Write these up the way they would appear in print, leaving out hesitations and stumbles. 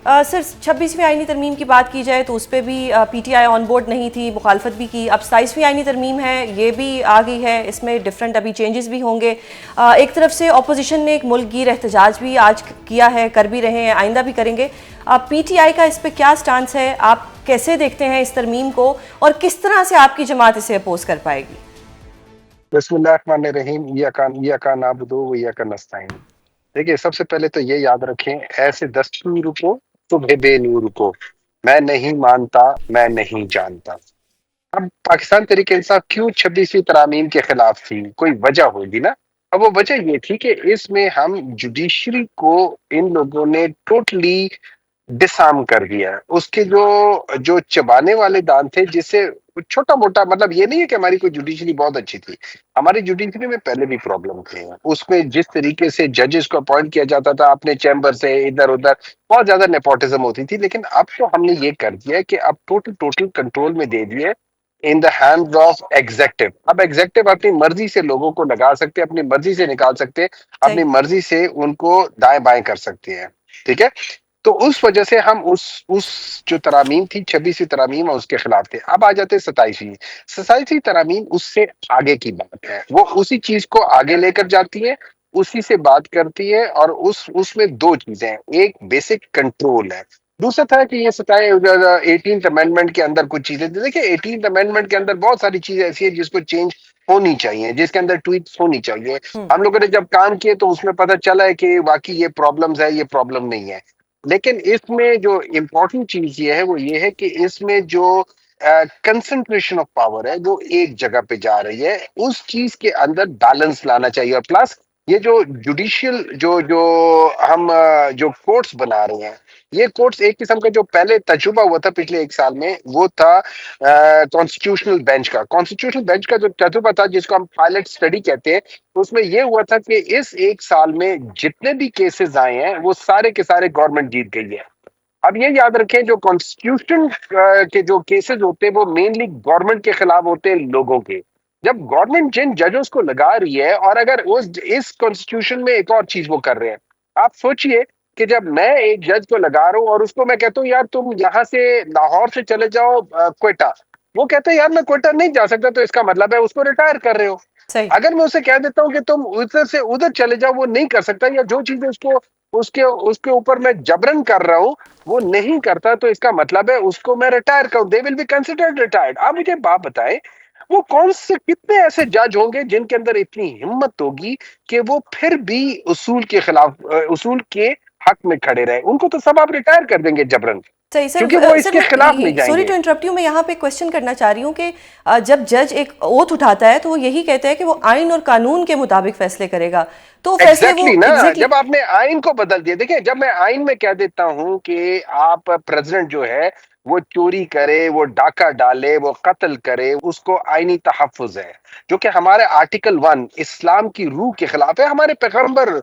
Sir 26वीं आईनी तरमीम की बात की जाए तो उस पर भी पीटीआई ऑन बोर्ड नहीं थी, मुखालफत भी की। अब 27वीं आईनी तरमीम है, ये भी आ गई है, इसमें डिफरेंट अभी चेंजेस भी होंगे। एक तरफ से अपोजिशन ने एक मुल्क गिर एहतजाज भी आज किया है, कर भी रहे हैं, आइंदा भी करेंगे। पीटीआई का इस पर क्या स्टांस है, आप कैसे देखते हैं इस तरमीम को और किस तरह से आपकी जमात इसे अपोज कर पाएगी? बिस्मिल्लाहिर्रहमानिर्रहीम, इय्याका नअबुदु व इय्याका नस्तईन। देखिए, सबसे पहले तो ये याद रखें, ऐसे दस्तूर को सुबह बेनूर को मैं नहीं मानता, मैं नहीं जानता। अब पाकिस्तान तहरीक इंसाफ क्यों 26वीं तरामीम के खिलाफ थी, कोई वजह होगी ना। अब वो वजह ये थी कि इसमें हम जुडिशरी को इन लोगों ने टोटली डिसआर्म कर दिया है। उसके जो जो चबाने वाले दांत थे, जिससे छोटा मोटा, मतलब ये नहीं है कि हमारी कोई जुडिशरी बहुत अच्छी थी, हमारी जुडिशरी में पहले भी प्रॉब्लम थे। उसमें जिस तरीके से जजेस को अपॉइंट किया जाता था अपने चैम्बर से, इधर उधर बहुत ज्यादा नेपोटिज्म होती थी। लेकिन अब तो हमने ये कर दिया है कि अब टोटल टोटल कंट्रोल में दे दिए in the hands of executive. अब एग्जेक्टिव अपनी मर्जी से लोगों को लगा सकते हैं, अपनी मर्जी से निकाल सकते हैं, अपनी सही। मर्जी से उनको दाएं बाएं कर सकते हैं। ठीक है, तो उस वजह से हम उस जो तरामीम थी, 26वीं तरामीम, उसके खिलाफ थे। अब आ जाते 27वीं तरामीम, उससे आगे की बात है। वो उसी चीज को आगे लेकर जाती है, उसी से बात करती है। और उसमें दो चीजें हैं, एक बेसिक कंट्रोल है, दूसरा था कि ये सताए 18th अमेंडमेंट के अंदर कुछ चीजें थी। देखिए, 18th अमेंडमेंट के अंदर बहुत सारी चीजें ऐसी है जिसको चेंज होनी चाहिए, जिसके अंदर ट्वीट्स होनी चाहिए। हम लोगों ने जब काम किए तो उसमें पता चला है कि वाकई ये प्रॉब्लम्स है, ये प्रॉब्लम नहीं है। लेकिन इसमें जो इम्पोर्टेंट चीज ये है वो ये है कि इसमें जो कंसंट्रेशन ऑफ पावर है वो एक जगह पे जा रही है, उस चीज के अंदर बैलेंस लाना चाहिए। और प्लस ये जो जुडिशियल जो जो हम जो कोर्ट्स बना रहे हैं, ये कोर्ट्स एक किस्म का जो पहले तजुर्बा हुआ था पिछले एक साल में, वो था कॉन्स्टिट्यूशनल बेंच का जो तजुर्बा था, जिसको हम पायलट स्टडी कहते हैं। तो उसमें ये हुआ था कि इस एक साल में जितने भी केसेस आए हैं वो सारे के सारे गवर्नमेंट जीत गई है। अब ये याद रखें, जो कॉन्स्टिट्यूशन के जो केसेस होते हैं वो मेनली गवर्नमेंट के खिलाफ होते हैं, लोगों के। जब गवर्नमेंट जिन जजों को लगा रही है, और अगर उस इस कॉन्स्टिट्यूशन में एक और चीज वो कर रहे हैं, आप सोचिए कि जब मैं एक जज को लगा रहा हूं और उसको मैं कहता हूँ यार तुम यहाँ से लाहौर से चले जाओ क्वेटा, वो कहते हैं यार मैं क्वेटा नहीं जा सकता, तो इसका मतलब है उसको रिटायर कर रहे हो। सही। अगर मैं उसे कह देता हूँ कि तुम उधर से उधर चले जाओ, वो नहीं कर सकता, या जो चीजें उसको उसके उसके ऊपर मैं जबरन कर रहा हूँ वो नहीं करता, तो इसका मतलब है उसको मैं रिटायर करूं, they will be considered retired. आप मुझे बात बताएं, वो कौन से कितने ऐसे जज होंगे जिनके अंदर इतनी हिम्मत होगी कि वो फिर भी उसूल के खिलाफ, उसूल के हक में खड़े रहे? उनको तो सब आप रिटायर कर देंगे जबरन, सही सर। क्योंकि वो सर इसके खिलाफ नहीं सॉरी जाएंगे। टू इंटरप्ट यू, मैं यहाँ पे क्वेश्चन करना चाह रही हूँ कि जब जज एक ओथ उठाता है तो वो यही कहता है कि वो आइन और कानून के मुताबिक फैसले करेगा, तो फैसले वो एग्जैक्टली ना, एग्जैक्टली। जब आपने आइन को बदल दिया। देखिए, जब मैं आइन में कह देता हूं कि आप प्रेसिडेंट जो है वो चोरी करे, वो डाका डाले, वो कत्ल करे, उसको आईनी तहफ्फुज है, जो कि हमारे आर्टिकल 1 इस्लाम की रूह के खिलाफ है। हमारे पैगंबर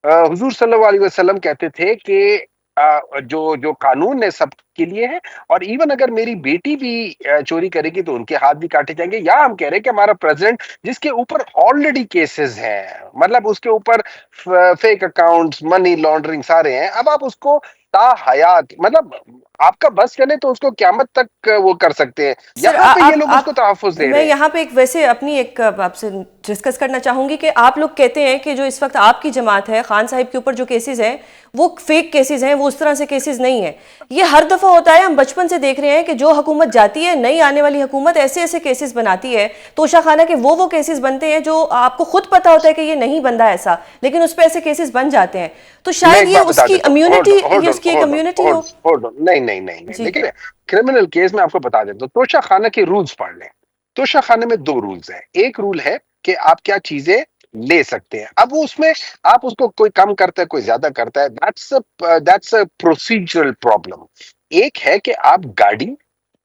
हुजूर सल्लल्लाहु अलैहि वसल्लम कहते थे कि जो जो कानून है सबके लिए है, और इवन अगर मेरी बेटी भी चोरी करेगी तो उनके हाथ भी काटे जाएंगे। या हम कह रहे हैं कि हमारा प्रेसिडेंट, जिसके ऊपर ऑलरेडी केसेस हैं, मतलब उसके ऊपर फेक अकाउंट्स, मनी लॉन्ड्रिंग सारे हैं, अब आप उसको ताहयात, मतलब आपका बस चले तो उसको क्यामत तक वो कर सकते हैं। सर यहाँ पे ये लोग उसको आप तहफ्फुज दे मैं रहे हैं। यहाँ पे एक वैसे अपनी एक आपसे डिस्कस करना चाहूंगी कि आप लोग कहते हैं कि जो इस वक्त आपकी जमात है, खान साहिब के ऊपर जो केसेस हैं वो फेक केसेस हैं, वो उस तरह से केसेस नहीं है। ये हर दफा होता है, हम बचपन से देख रहे हैं कि जो हुकूमत जाती है, नई आने वाली हुकूमत ऐसे ऐसे केसेस बनाती है, तोशा खाना के वो केसेस बनते हैं जो आपको खुद पता होता है कि ये नहीं बनता ऐसा, लेकिन उस पर ऐसे केसेस बन जाते हैं। तो मैं शायद एक ये बात बता उसकी देता हूँ, इम्यूनिटी, ये उसकी एक इम्यूनिटी हो। होल्ड ऑन, नहीं नहीं नहीं नहीं, जी। देखिए, क्रिमिनल केस में आपको बता देता हूँ, तोशा खाना के रूल्स पढ़ लें। तोशा खाने में दो रूल्स हैं। एक रूल है कि आप क्या चीजें ले सकते हैं, अब वो उसमें आप उसको कोई कम करता है, कोई ज्यादा करता है, दैट्स अ प्रोसीजरल प्रॉब्लम। एक है कि आप गाड़ी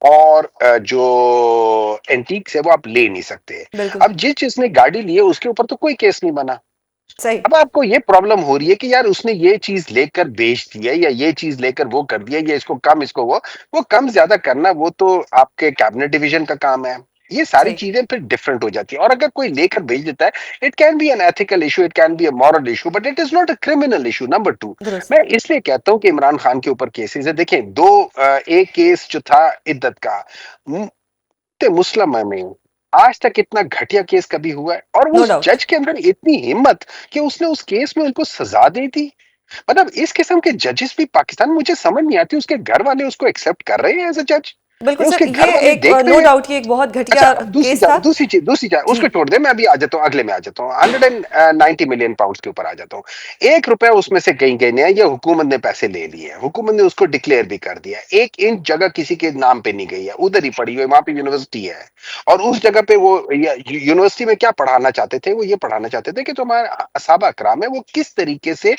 और जो एंटीक्स है वो आप ले नहीं सकते। बिल्कुल। अब जिसने गाड़ी ली है उसके ऊपर तो कोई केस नहीं बना। सही। अब आपको ये प्रॉब्लम हो रही है कि यार उसने ये चीज लेकर बेच दिया, या ये चीज लेकर वो कर दिया, या इसको कम, इसको वो कम ज्यादा करना, वो तो आपके कैबिनेट डिवीजन का काम है, ये सारी सही, चीजें फिर डिफरेंट हो जाती है। और अगर कोई लेकर भेज देता है, it can be an ethical issue, it can be a moral issue, but it is not a criminal issue. Number two, दुरुस्त। मैं इसलिए कहता हूं कि इमरान खान के ऊपर केसेस है। देखें, एक केस जो था इद्दत का, मुस्लिम में आज तक इतना घटिया केस कभी हुआ है? और नो उस डाउट। जज के अंदर इतनी हिम्मत कि उसने उस केस में उनको सजा दे दी। मतलब इस किस्म के जजेस भी पाकिस्तान, मुझे समझ नहीं आती उसके घर वाले उसको एक्सेप्ट कर रहे हैं एज अ जज, बिल्कुल या सर, उसके घर ये वाले एक देखते नो हैं। डाउट ये एक बहुत अच्छा, घटिया अब केस था। दूसरी चीज जी। उसको छोड़ दे, मैं अभी आ जाता हूँ, अगले में आ जाता हूँ, 190 मिलियन पाउंड के ऊपर आ जाता हूँ। 1 रुपया उसमें से कहीं गए नहीं है, ये हुकूमत ने पैसे ले लिए हैं, हुकूमत ने उसको डिक्लेयर भी कर दिया। 1 इंच जगह किसी के नाम पे नहीं गई है, उधर ही पड़ी हुई है, वहां पे यूनिवर्सिटी है। और उस जगह पे वो यूनिवर्सिटी में क्या पढ़ाना चाहते थे? वो ये पढ़ाना चाहते थे कि जो हमारे असहाबा कराम है वो किस तरीके से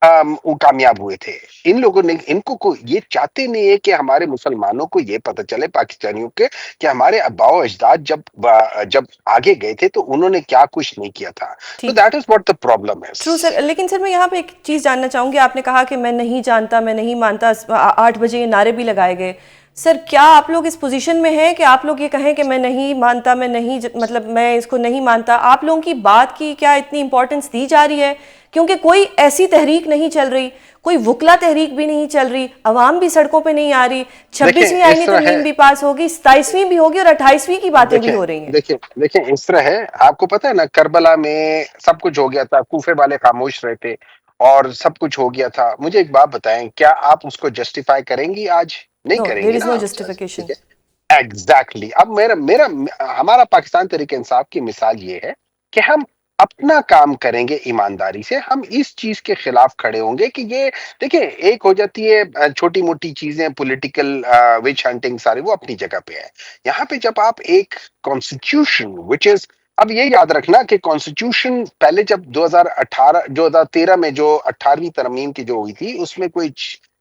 वो कामयाब हुए थे। इन लोगों ने, ये चाहते नहीं है कि हमारे मुसलमानों को ये पता चले, पाकिस्तानियों के, कि हमारे अब्बाओ अजदाद जब आगे गए थे तो उन्होंने क्या कुछ नहीं किया था। तो ठीक। That is what the problem है। ट्रू सर, लेकिन सर मैं यहाँ पे एक चीज़ जानना चाहूँगी। आपने कहा कि मैं नहीं जानता, मैं नहीं मानता, 8 बजे ये नारे भी लगाए गए। सर क्या आप लोग इस पोजीशन में हैं कि आप लोग ये कहें कि मैं नहीं मानता, मैं नहीं मतलब मैं इसको नहीं मानता? आप लोगों की बात की क्या इतनी इंपॉर्टेंस दी जा रही है? क्योंकि कोई ऐसी तहरीक नहीं चल रही, कोई वकला तहरीक भी नहीं चल रही, अवाम भी सड़कों पे नहीं आ रही। देखें 26वीं इस आईनी तरह है, तरमीम भी पास होगी, 27वीं भी होगी और 28वीं की बातें भी देखें हो रही हैं। देखें देखें इस तरह है, आपको पता है ना, करबला में सब कुछ हो गया था, कूफे वाले खामोश रहे थे और सब कुछ हो गया था। मुझे एक बात बताएं, क्या आप उसको जस्टिफाई करेंगी आज? नहीं नो, देयर करेंगी इज ना नो आप सर, जस्टिफिकेशन। ठीक है। Exactly exactly। अब मेरा मेरा हमारा पाकिस्तान तरीके इंसाफ की मिसाल ये है कि हम अपना काम करेंगे ईमानदारी से, हम इस चीज के खिलाफ खड़े होंगे कि ये, देखिए, एक हो जाती है छोटी मोटी चीजें, पॉलिटिकल विच हंटिंग, सारी वो अपनी जगह पे है। यहाँ पे जब आप एक कॉन्स्टिट्यूशन विच इज, अब ये याद रखना कि कॉन्स्टिट्यूशन पहले जब 2018 2013 में जो 18वीं तरमीम की जो हुई थी, उसमें कोई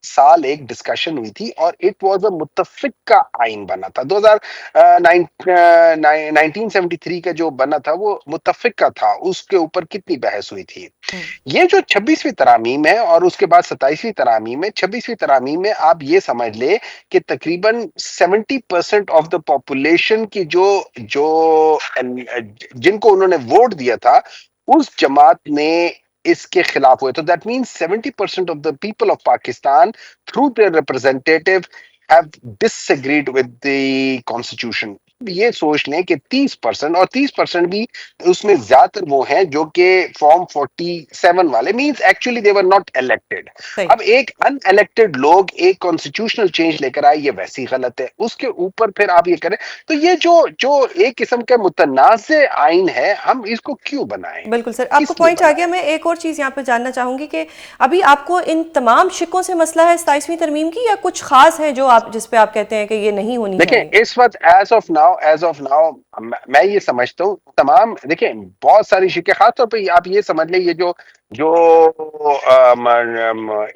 साल एक डिस्कशन हुई थी और इट वाज अ मुत्तफिक का आइन बना था। 1973 का जो बना था वो मुत्तफिक का था, उसके ऊपर कितनी बहस हुई थी। ये जो 26वीं तरामीम है और उसके बाद 27वीं तरामीम है, 26वीं तरामीम में आप ये समझ ले कि तकरीबन 70% ऑफ द पॉपुलेशन की जो जो जिनको उन्होंने वोट दिया था, उस जमात ने इसके खिलाफ हुए। तो that means 70% of the people of Pakistan through their representative have disagreed with the constitution. ये सोच लें कि 30%, और 30% भी उसमें ज्यादातर वो हैं जो कि फॉर्म 47 वाले, means actually they were not elected. सही। अब एक अनइलेक्टेड लोग एक कॉन्स्टिट्यूशनल चेंज लेकर आए, ये वैसी गलत है। उसके ऊपर फिर आप ये करें, तो ये जो जो एक किस्म का मुतनाज़ आइन है, हम इसको क्यों बनाएं, बिल्कुल सर, आपको किस लिए पॉइंट आ गया। बनाएं? मैं एक और चीज़ यहाँ पे जानना चाहूंगी कि अभी आपको इन तमाम शिकों से मसला है 27वीं तरमीम की, या कुछ खास है जो आप जिस पे आप कहते हैं कि ये नहीं होनी चाहिए? देखिए इस वक्त एज ऑफ नाउ मैं ये समझता हूँ, तमाम, देखिए, बहुत सारी शिकें, खासतौर पे आप ये समझ लें, ये जो जो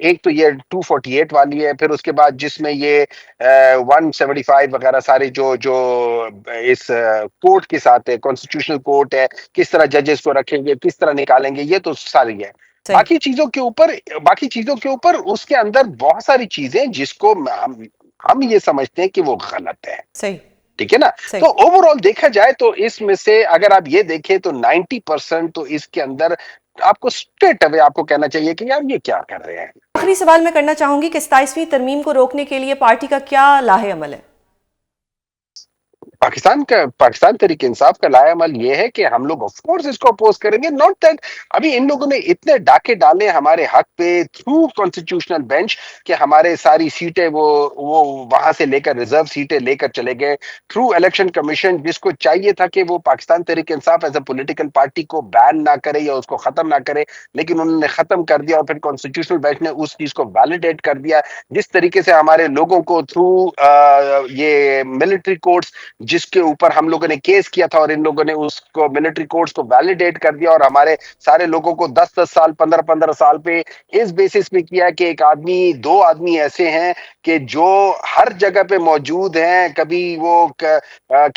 एक तो ये 248 वाली है, फिर उसके बाद जिसमें ये 175 वगैरह सारे जो जो इस कोर्ट के साथ है, कॉन्स्टिट्यूशनल कोर्ट है, किस तरह जजेस को रखेंगे, किस तरह निकालेंगे, ये तो सारी है। सही। बाकी चीजों के ऊपर उसके अंदर बहुत सारी चीजें जिसको हम ये समझते हैं कि वो गलत है, सही। ठीक है ना। सही। तो ओवरऑल देखा जाए तो इसमें से अगर आप ये देखें तो 90% तो इसके अंदर आपको स्ट्रेट अवे आपको कहना चाहिए कि यार ये क्या कर रहे हैं। आखिरी सवाल मैं करना चाहूंगी कि 27वीं तरमीम को रोकने के लिए पार्टी का क्या लाहे अमल है? पाकिस्तान तरीके इंसाफ का लायामल ये है कि हम लोग ऑफ कोर्स इसको अपोज करेंगे। नॉट दैट अभी इन लोगों ने इतने डाके डाले हमारे हक पे थ्रू कॉन्स्टिट्यूशनल बेंच कि हमारे सारी सीटें वो वहां से लेकर रिजर्व सीटें लेकर चले गए। थ्रू इलेक्शन कमीशन, जिसको चाहिए था कि वो पाकिस्तान तरीके इंसाफ एज अ पॉलिटिकल पार्टी को बैन ना करे या उसको खत्म ना करे, लेकिन उन्होंने खत्म कर दिया और फिर कॉन्स्टिट्यूशनल बेंच ने उस चीज को वैलिडेट कर दिया। जिस तरीके से हमारे लोगों को थ्रू ये मिलिट्री कोर्ट्स, जिसके ऊपर हम लोगों ने केस किया था और इन लोगों ने उसको मिलिट्री कोर्ट्स को वैलिडेट कर दिया और हमारे सारे लोगों को 10-10 साल 15-15 साल पे इस बेसिस पे किया कि एक आदमी, दो आदमी ऐसे हैं कि जो हर जगह पे मौजूद हैं, कभी वो क्या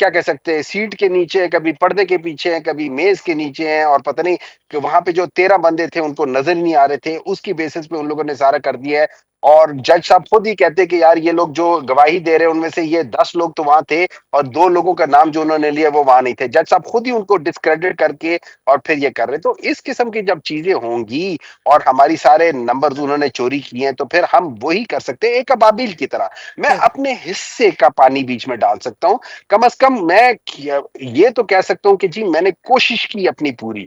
कह सकते हैं, सीट के नीचे, कभी पर्दे के पीछे हैं, कभी मेज के नीचे हैं, और पता नहीं कि वहां पे जो 13 बंदे थे उनको नजर नहीं आ रहे थे, उसकी बेसिस पे उन लोगों ने सारा कर दिया है। और जज साहब खुद ही कहते कि यार ये लोग जो गवाही दे रहे हैं उनमें से ये 10 लोग तो वहां थे और 2 लोगों का नाम जो उन्होंने लिया वो वहां नहीं थे। जज साहब खुद ही उनको डिस्क्रेडिट करके और फिर ये कर रहे। तो इस किस्म की जब चीजें होंगी और हमारी सारे नंबर्स उन्होंने चोरी किए हैं तो फिर हम वही कर सकते हैं, एक अबाबिल की तरह मैं जी अपने हिस्से का पानी बीच में डाल सकता हूँ। कम से कम मैं ये तो कह सकता हूँ कि जी मैंने कोशिश की अपनी पूरी,